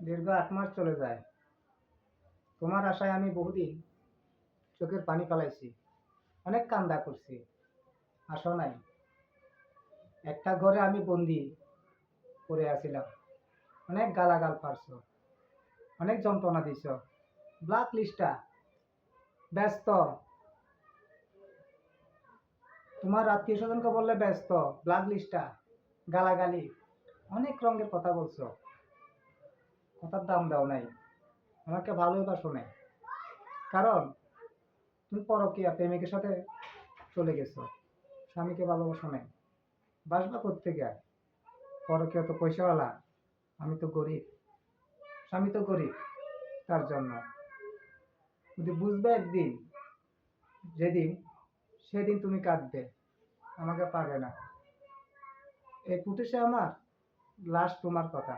দীর্ঘ 8 মাস চলে যায়। তোমার আশায় আমি বহুদিন চোখের পানি ফেলাইছি, অনেক কান্দা করছি, আসো নাই। একটা ঘরে আমি বন্দি করে আছিলাম, অনেক গালাগাল পারছো, অনেক যন্ত্রণা দিছ। ব্ল্যাক লিস্টটা ব্যস্ত, তোমার আত্মীয় স্বজনকে বললে ব্যস্ত, ব্ল্যাক লিস্টটা গালাগালি, অনেক রঙের কথা বলছো, কথার দাম দাও নাই, আমাকে ভালোবাসো নাই। কারণ তুমি পরকীয়া প্রেমিকের সাথে চলে গেছো, স্বামীকে ভালোবাসো নাই। বাসবা কোত্থেকে? পরকীয়া তো পয়সাওয়ালা, আমি তো গরিব, স্বামী তো গরিব। তার জন্য যদি বুঝবে একদিন, যেদিন সেদিন তুমি কাঁদবে, আমাকে পাবে না। এই ফুটেছে আমার লাস্ট তোমার কথা।